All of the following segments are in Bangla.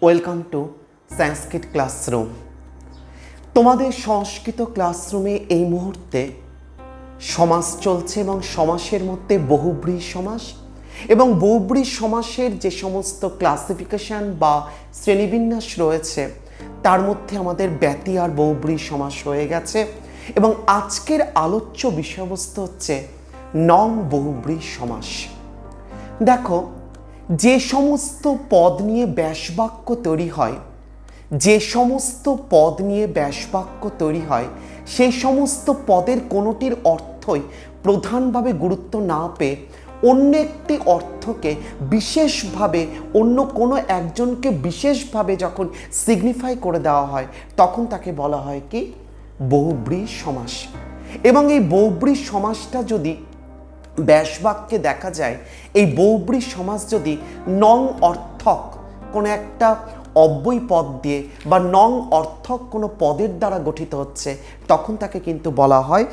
Welcome to Sanskrit classroom. তোমাদের সংস্কৃত ক্লাসরুমে এই মুহূর্তে সমাস চলছে এবং সমাসের মধ্যে বহুব্রীহি সমাস এবং বহুব্রীহি সমাসের যে সমস্ত ক্লাসিফিকেশন বা শ্রেণীবিন্যাস রয়েছে তার মধ্যে আমাদের ব্যতি আর বহুব্রীহি সমাস হয়ে গেছে এবং আজকের আলোচ্য বিষয়বস্তু হচ্ছে নং বহুব্রীহি সমাস। দেখো, যে সমস্ত পদ নিয়ে ব্যাসবাক্য তৈরি হয়, যে সমস্ত পদ নিয়ে ব্যাসবাক্য তৈরি হয় সেই সমস্ত পদের কোনোটির অর্থই প্রধানভাবে গুরুত্ব না পেয়ে অন্য একটি অর্থকে বিশেষভাবে অন্য কোনো একজনকে বিশেষভাবে যখন সিগনিফাই করে দেওয়া হয় তখন তাকে বলা হয় কি বহুব্রীহি সমাস। এবং এই বহুব্রীহি সমাসটা যদি ব্যাসবাক্যে দেখা যায়, এই বহুব্রীহি সমাস যদি নং অর্থক কোনো একটা অব্যয় পদ দিয়ে বা নং অর্থক কোনো পদের দ্বারা গঠিত হচ্ছে তখন তাকে কিন্তু বলা হয়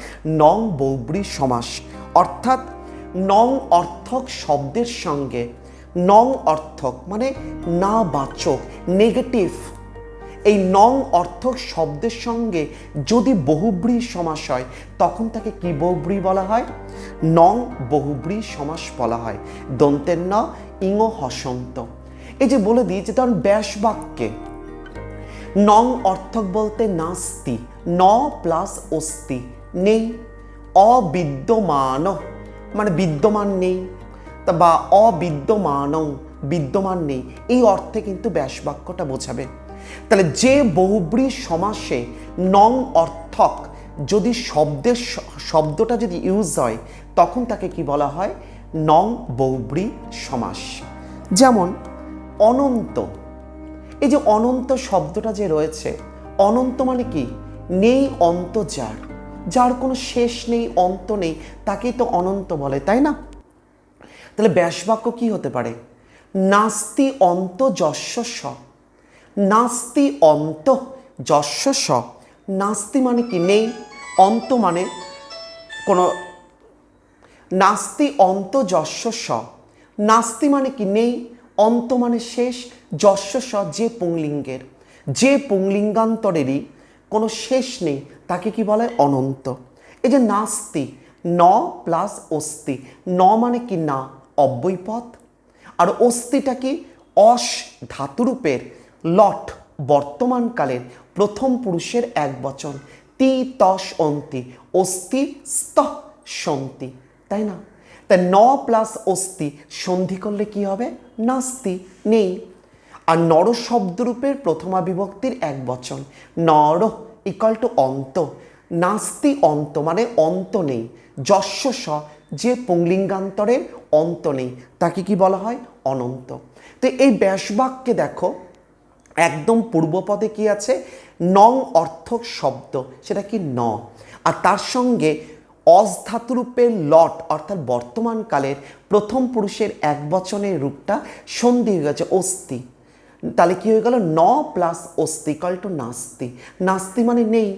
নং বহুব্রীহি সমাস। অর্থাৎ নং অর্থক শব্দের সঙ্গে নং অর্থক মানে না বাচক, নেগেটিভ, এই নং অর্থক শব্দের সঙ্গে যদি বহুব্রীহি সমাস হয় তখন তাকে কি বহুব্রীহি বলা হয়? নং বহুব্রীহি সমাস বলা হয়। দন্তের ন ইঙ হসন্ত। এই যে বলে দিই যে ধরুন ব্যাসবাক্যে নং অর্থক বলতে নাস্তি, ন প্লাস অস্তি, নেই, অবিদ্যমান মানে বিদ্যমান নেই, বা অবিদ্যমান বিদ্যমান নেই, এই অর্থে কিন্তু ব্যাসবাক্যটা বোঝাবে। তাহলে যে বহুব্রীহি সমাসে নং অর্থক যদি শব্দটা যদি ইউজ হয় তখন তাকে কি বলা হয়? নং বহুব্রীহি সমাস। যেমন অনন্ত, এই যে অনন্ত শব্দটা যে রয়েছে, অনন্ত মানে কি? নেই অন্ত, যার যার কোনো শেষ নেই, অন্ত নেই, তাকেই তো অনন্ত বলে, তাই না? তাহলে ব্যাসবাক্য কি হতে পারে? নাস্তি অন্ত যস্য স, নাস্তি অন্ত যস্য স। নাস্তি মানে কি? নেই, অন্ত মানে কোনো, নাস্তি অন্ত যস্য স, নাস্তি মানে কি? নেই, অন্ত মানে শেষ, যস্য স যে পুংলিঙ্গের, যে পুংলিঙ্গান্তরেরই কোনো শেষ নেই তাকে কি বলে? অনন্ত। এই যে নাস্তি, ন প্লাস অস্তি, ন মানে কি? না, অব্যয়পদ, আর অস্তিটা কি? অস ধাতুরূপের লট, বর্তমানকালের প্রথম পুরুষের এক বচন, তি তস অন্তি, অস্তি স্ত সন্তি, তাই না? তাই ন প্লাস অস্তি সন্ধি করলে কি হবে? নাস্তি, নেই। আর নর শব্দরূপের প্রথমা বিভক্তির এক বচন, নর ইকাল টু অন্ত, নাস্তি অন্ত মানে অন্ত নেই, যস্য স যে পুংলিঙ্গান্তরের অন্ত নেই তাকে কি বলা হয়? অনন্ত। তো এই ব্যাসবাক্যে দেখো একদম পূর্বপদে কি আছে? নং অর্থক শব্দ, সেটা কি? ন, আর তার সঙ্গে অস ধাতুরূপের লট অর্থাৎ বর্তমানকালের প্রথম পুরুষের এক বচনের রূপটা সন্ধি হয়ে গেছে, অস্তি। তাহলে কি হয়ে গেল? ন প্লাস অস্তি ইকাল টু নাস্তি। নাস্তি মানে নেই,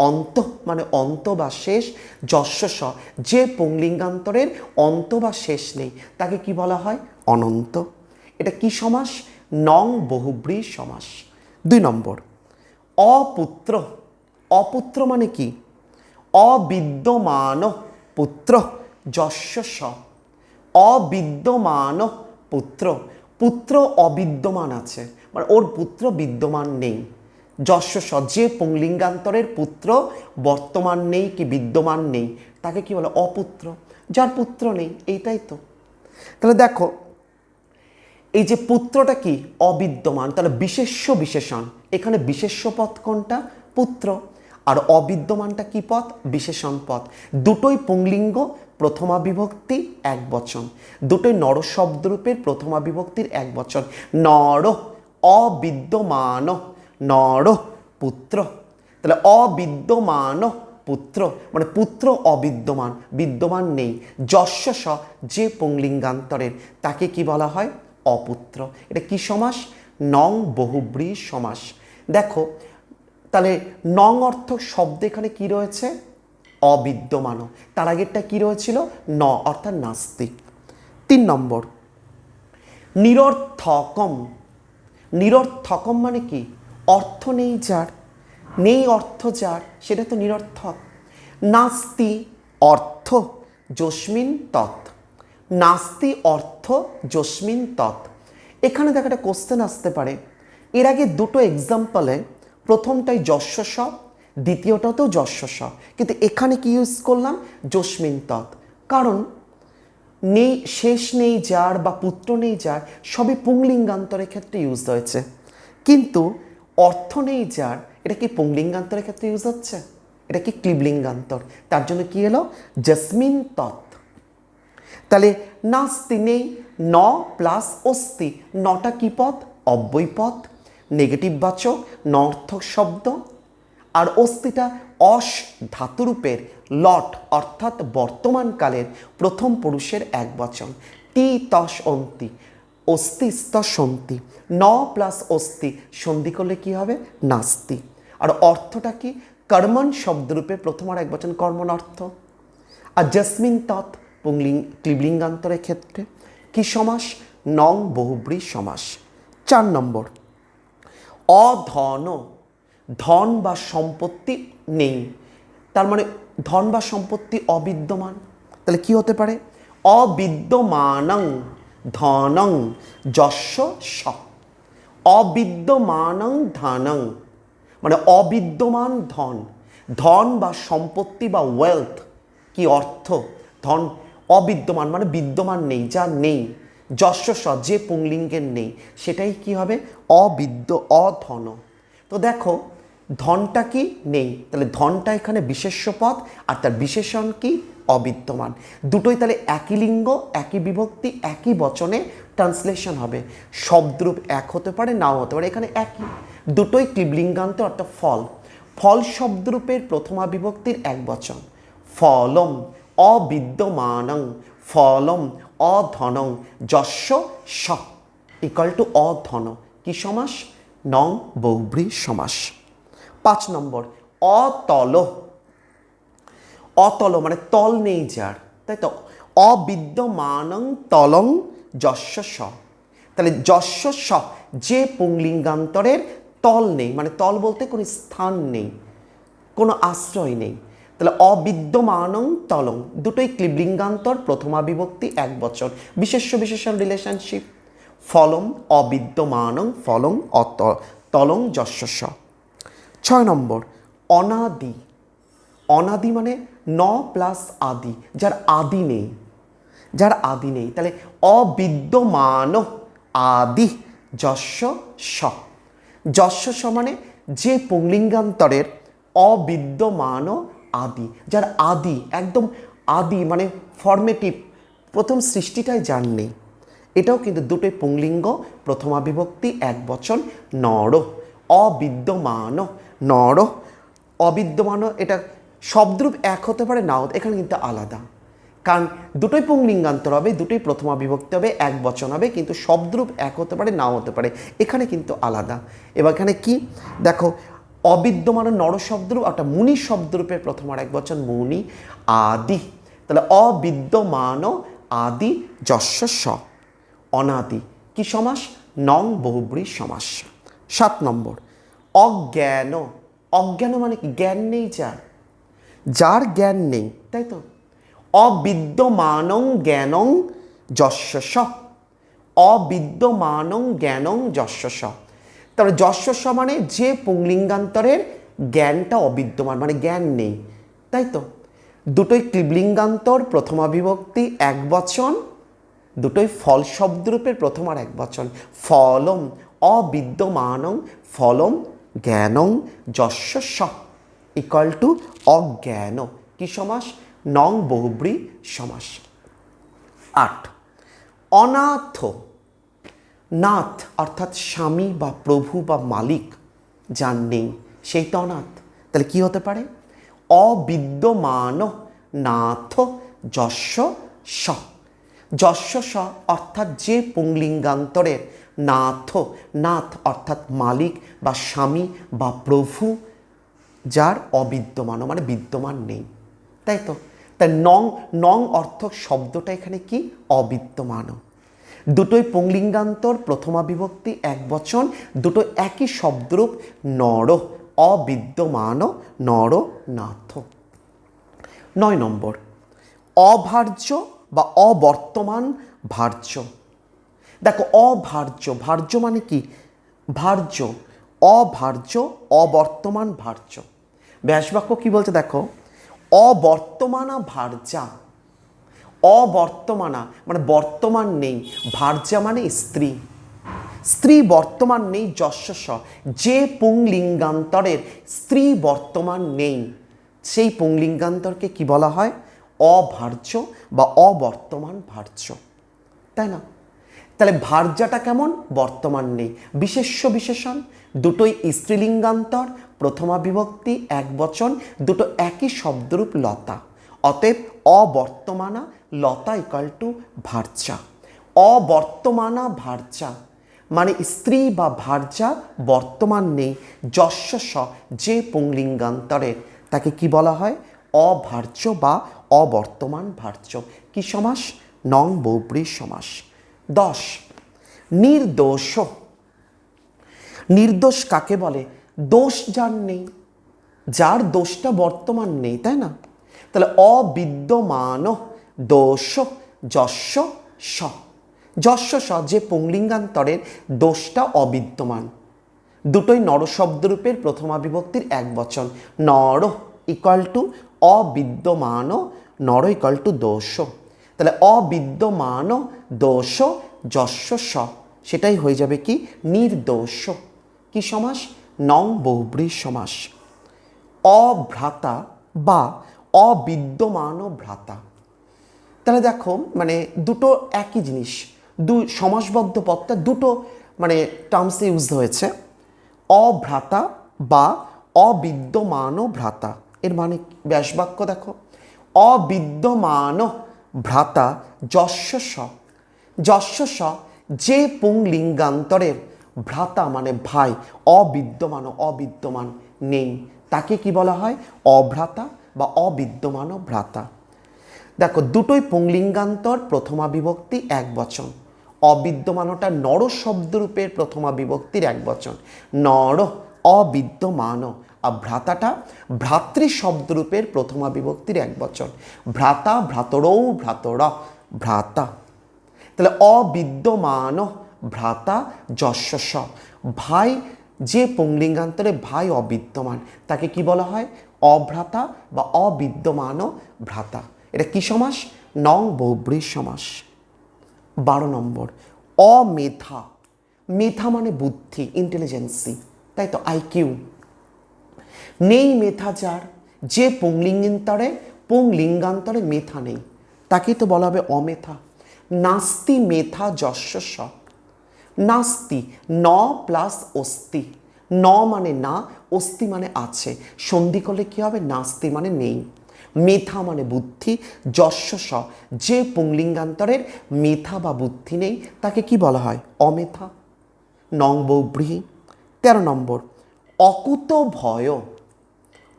অন্ত মানে অন্ত বা শেষ, যস্য স যে পুংলিঙ্গান্তরের অন্ত বা শেষ নেই তাকে কি বলা হয়? অনন্ত। এটা কি সমাস? নং বহুব্রীহি সমাস। 2 নম্বর, অপুত্র। অপুত্র মানে কি? অবিদ্যমান পুত্র যস্য স, অবিদ্যমান পুত্র, পুত্র অবিদ্যমান আছে মানে ওর পুত্র বিদ্যমান নেই, যস্য স যে পুংলিঙ্গান্তরের পুত্র বর্তমান নেই কি বিদ্যমান নেই তাকে কি বলে? অপুত্র, যার পুত্র নেই, এইটাই তো। তাহলে দেখো এই যে পুত্রটা কি? অবিদ্যমান, তাহলে বিশেষ্য বিশেষণ, এখানে বিশেষ্য পদ কোনটা? পুত্র। আর অবিদ্যমানটা কি পদ? বিশেষণ পদ। দুটোই পুংলিঙ্গ, প্রথমা বিভক্তি এক বচন, দুটোই নর শব্দরূপের প্রথমা বিভক্তির এক বচন, নর অবিদ্যমান, নর পুত্র। তাহলে অবিদ্যমান পুত্র মানে পুত্র অবিদ্যমান, বিদ্যমান নেই, যস্য স যে পুংলিঙ্গান্তরের তাকে কি বলা হয়? অপুত্র। এটা কি সমাস? নং বহুব্রীহি সমাস। দেখো তাহলে নং অর্থক শব্দ এখানে কি রয়েছে? অবিদ্যমান। তার আগেরটা কি রয়েছিল? ন অর্থাৎ নাস্তি। 3 নম্বর, নিরর্থকম নিরর্থকম মানে কি? অর্থ নেই যার, নেই অর্থ যার, সেটা তো নিরর্থক। নাস্তি অর্থ যস্মিন তৎ, নাস্তি অর্থ যস্মিন তৎ। এখানে দেখো একটা কোশ্চেন আসতে পারে, এর আগে দুটো এক্সাম্পলে প্রথমটাই যস্য স, দ্বিতীয়টাতেও যস্য স, কিন্তু এখানে কি ইউজ করলাম? যস্মিন তৎ। কারণ নেই, শেষ নেই যার বা পুত্র নেই যার, সবই পুংলিঙ্গান্তরের ক্ষেত্রে ইউজ হয়েছে, কিন্তু অর্থ নেই যার এটা কি পুংলিঙ্গান্তরের ক্ষেত্রে ইউজ হচ্ছে? এটা কি ক্লিবলিঙ্গান্তর, তার জন্য কি এলো? যস্মিন তৎ। তাহলে নাস্তি নেই, ন প্লাস অস্তি, নটা কি পদ? অব্যয় পদ, নেগেটিভ বাচক, নর্থক শব্দ। আর অস্তিটা অস ধাতুরূপের লট অর্থাৎ বর্তমানকালের প্রথম পুরুষের এক বচন। তি তস অন্তি, অস্তি স্তসন্তি, ন প্লাস অস্তি সন্ধি করলে কি হবে? নাস্তি। আর অর্থটা কি? কর্মণ শব্দরূপে প্রথম আর এক বচন কর্মণ অর্থ। আর যস্মিন তৎ ক্লিবলিঙ্গান্তরের ক্ষেত্রে কি সমাস? নং বহুব্রী সমাস। 4 নম্বর, অধন, ধন বা সম্পত্তি নেই, তার মানে ধন বা সম্পত্তি অবিদ্যমান। তাহলে কি হতে পারে? অবিদ্যমানং ধনং যস্য স, অবিদ্যমানং ধনং মানে অবিদ্যমান ধন, ধন বা সম্পত্তি বা ওয়েলথ কি অর্থ, ধন অবিদ্যমান মানে বিদ্যমান নেই, যা নেই। যস্য স যে পুংলিঙ্গের নেই, সেটাই কি হবে? অধন। তো দেখো ধনটা কি? নেই, তাহলে ধনটা এখানে বিশেষ্য পদ, আর তার বিশেষণ কি? অবিদ্যমান। দুটোই তাহলে একই লিঙ্গ, একই বিভক্তি, একই বচনে ট্রান্সলেশন হবে। শব্দরূপ এক হতে পারে, নাও হতে পারে, এখানে একই। দুটোই ক্লিবলিঙ্গান্ত অর্থাৎ ফল। ফল শব্দরূপের প্রথমা বিভক্তির এক বচন। ফলম অবিদ্যমানং, ফলম অধনং যস্য স ইকুয়াল টু অধন। কি সমাস? নং বহুব্রী সমাস। 5 নম্বর, অতল, অতল মানে তল নেই যার, তাই তো? অবিদ্যমানং তলং যস্য স, তাহলে যস্য স যে পুংলিঙ্গান্তরের তল নেই, মানে তল বলতে কোনো স্থান নেই, কোনো আশ্রয় নেই। তাহলে অবিদ্যমানং তলং দুটোই ক্লিবলিঙ্গান্তর, প্রথমা বিভক্তি এক বচন, বিশেষ্য বিশেষণ রিলেশনশিপ। ফলম অবিদ্যমানং ফলং তলং যস্য স। 6 নম্বর, অনাদি, অনাদি মানে ন প্লাস আদি, যার আদি নেই, যার আদি নেই। তাহলে অবিদ্যমান আদি যস্য স, যস্য স মানে যে পুংলিঙ্গান্তরের অবিদ্যমান আদি, যার আদি একদম আদি মানে ফর্মেটিভ, প্রথম সৃষ্টিটাই যার নেই। এটাও কিন্তু দুটোই পুংলিঙ্গ, প্রথমা বিভক্তি এক বচন, নর। অবিদ্যমান নর, অবিদ্যমান এটা শব্দরূপ এক হতে পারে, নাও, এখানে কিন্তু আলাদা, কারণ দুটোই পুংলিঙ্গান্তর হবে, দুটোই প্রথমা বিভক্তি হবে, এক বচন হবে, কিন্তু শব্দরূপ এক হতে পারে, নাও হতে পারে, এখানে কিন্তু আলাদা। এবার এখানে কি দেখো, অবিদ্যমান নর শব্দরূপ, একটা মুনি শব্দরূপের প্রথম আর এক বচন মুনি আদি। তাহলে অবিদ্যমান আদি যস্য স, অনাদি। কি সমাস? নং বহুব্রী সমাস। 7 নম্বর, অজ্ঞান, অজ্ঞান মানে কি? জ্ঞান নেই যার, যার জ্ঞান নেই, তাই তো? অবিদ্যমানং জ্ঞানং যস্য স, অবিদ্যমানং জ্ঞানং যস্য স। তাহলে যস্য স মানে যে পুংলিঙ্গান্তরের জ্ঞানটা অবিদ্যমান মানে জ্ঞান নেই, তাই তো? দুটোই ক্লিবলিঙ্গান্তর, প্রথমা বিভক্তি এক বচন, দুটোই ফল শব্দরূপের প্রথম আর এক বচন। ফলম অবিদ্যমানং ফলম জ্ঞানং যস্য স ইকুয়াল টু অজ্ঞান। কি সমাস? নং বহুব্রী সমাস। 8, অনাথ, নাথ অর্থাৎ স্বামী বা প্রভু বা মালিক যার নেই, সেই তো অনাথ। তাহলে কি হতে পারে? অবিদ্যমান নাথ যস্য স, যস্য স অর্থাৎ যে পুংলিঙ্গান্তরের নাথ, নাথ অর্থাৎ মালিক বা স্বামী বা প্রভু যার অবিদ্যমান মানে বিদ্যমান নেই, তাই তো? তাই নং, নং অর্থক শব্দটা এখানে কি? অবিদ্যমান। দুটোই পুংলিঙ্গান্তর, প্রথমা বিভক্তি একবচন, দুটো একই শব্দরূপ নর, অবিদ্যমান নরনাথ। 9 নম্বর, অভার্য বা অবর্তমান ভার্য। দেখো অভার্য, ভার্য মানে কি? ভার্য, অভার্য, অবর্তমান ভার্য। ব্যাসবাক্য কি বলছে দেখো, অবর্তমানা ভার্যা। অবর্তমানা মানে বর্তমান নেই, ভার্যা মানে স্ত্রী। স্ত্রী বর্তমান নেই যশস্ব, যে পুংলিঙ্গান্তরের স্ত্রী বর্তমান নেই সেই পুংলিঙ্গান্তরকে কি বলা হয়? অভার্য বা অবর্তমান ভার্য, তাই না? তাহলে ভার্যাটা কেমন? বর্তমান নেই। বিশেষ্য বিশেষণ দুটোই স্ত্রীলিঙ্গান্তর, প্রথমা বিভক্তি একবচন, দুটো একই শব্দরূপ লতা। অতএব অবর্তমানা লতা ইকাল টু ভার্যা। অবর্তমানা ভার্যা মানে স্ত্রী বা ভার্যা বর্তমান নেই যশস্ব, যে পুংলিঙ্গান্তরের, তাকে কি বলা হয়? অভার্য বা অবর্তমান ভার্য। কি সমাস? নং বহুব্রীহি সমাস। 10, নির্দোষ। নির্দোষ কাকে বলে? দোষ যার নেই, যার দোষটা বর্তমান নেই, তাই না? তাহলে অবিদ্যমান দোষ যস্য স। যস্য স যে পুংলিঙ্গান্তরের দোষটা অবিদ্যমান, দুটোই নরশব্দরূপের প্রথমা বিভক্তির একবচন। নর ইকুয়াল টু অবিদ্যমান, নর ইকুয়াল টু দোষ। তাহলে অবিদ্যমান দোষ যস্য স, সেটাই হয়ে যাবে কি? নির্দোষ। কি সমাস? নং বহুব্রীহি সমাস। অভ্রাতা বা অবিদ্যমান ভ্রাতা। তাহলে দেখো মানে দুটো একই জিনিস, সমাসবদ্ধ পদটা দুটো মানে টার্মসে ইউজ হয়েছে। অভ্রাতা বা অবিদ্যমান ভ্রাতা, এর মানে ব্যাসবাক্য দেখো, অবিদ্যমান ভ্রাতা যস্য স। যস্য স যে পুংলিঙ্গান্তরের ভ্রাতা মানে ভাই, অবিদ্যমান নেই, তাকে কি বলা হয়? অভ্রাতা বা অবিদ্যমান ভ্রাতা। দেখো দুটোই পুংলিঙ্গান্তর, প্রথমা বিভক্তি একবচন। অবিদ্যমানটা নর শব্দরূপের প্রথমা বিভক্তির একবচন, নর অবিদ্যমান। আর ভ্রাতাটা ভ্রাতৃ শব্দরূপের প্রথমা বিভক্তির একবচন, ভ্রাতা ভ্রাতরৌ ভ্রাতরা ভ্রাতা। তাহলে অবিদ্যমান ভ্রাতা যস্য স, ভাই যে পুংলিঙ্গান্তরে ভাই অবিদ্যমান, তাকে কি বলা হয়? অভ্রাতা বা অবিদ্যমান ভ্রাতা। এটা কি সমাস? নং বহুব্রীহি সমাস। 12 নম্বর, অমেধা। মেধা মানে বুদ্ধি, ইন্টেলিজেন্সি, তাই তো, আইকিউ। নেই মেধা যার, যে পুংলিঙ্গান্তরে মেধা নেই, তাকেই তো বলা হবে অমেধা। নাস্তি মেধা যস্য স। নাস্তি ন প্লাস অস্তি, ন মানে না, অস্তি মানে আছে, সন্ধি করলে কি হবে? নাস্তি মানে নেই। মেধা মানে বুদ্ধি, যস্য স যে পুংলিঙ্গান্তরের মেধা বা বুদ্ধি নেই, তাকে কি বলা হয়? অমেধা। নং বহুব্রীহি। 13 নম্বর, অকুত ভয়।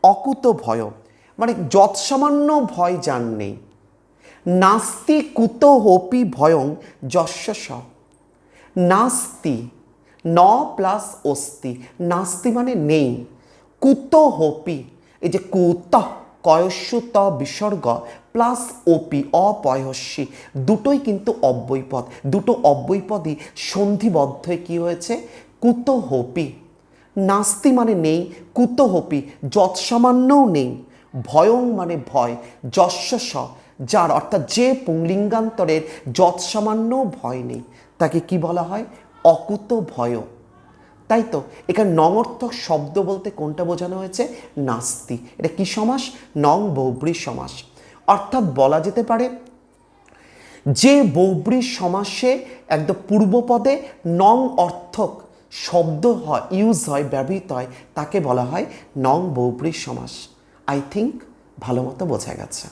অকুত ভয় মানে যৎসামান্য ভয় যার নেই। নাস্তি কুতোপি ভয়ং যস্য স। নাস্তি ন প্লাস অস্তি, নাস্তি মানে নেই, কুতোপি, এই যে কুত কয়স্যু ত বিসর্গ প্লাস ওপি অপয়স্যি, দুটোই কিন্তু অব্যয়পদ, দুটো অব্যয়পদই সন্ধিবদ্ধ হয়ে কী হয়েছে? কুতোপি। নাস্তি মানে নেই, কুতোপি যৎসামান্যও নেই, ভয়ং মানে ভয়, যস্য স যার, অর্থাৎ যে পুংলিঙ্গান্তরের যৎসামান্য ভয় নেই, তাকে কি বলা হয়? অকুত ভয়। তাই তো এখানে নঙর্থক শব্দ বলতে কোনটা বোঝানো হয়েছে? নাস্তি। এটা কি সমাস? নং বহুব্রীহি সমাস। অর্থাৎ বলা যেতে পারে যে বহুব্রীহি সমাসে একদম পূর্বপদে নং অর্থক শব্দ হয়, ইউজ হয়, ব্যবহৃত হয়, তাকে বলা হয় নং বহুব্রীহি সমাস। আই থিঙ্ক ভালো মতো বোঝা গেছে।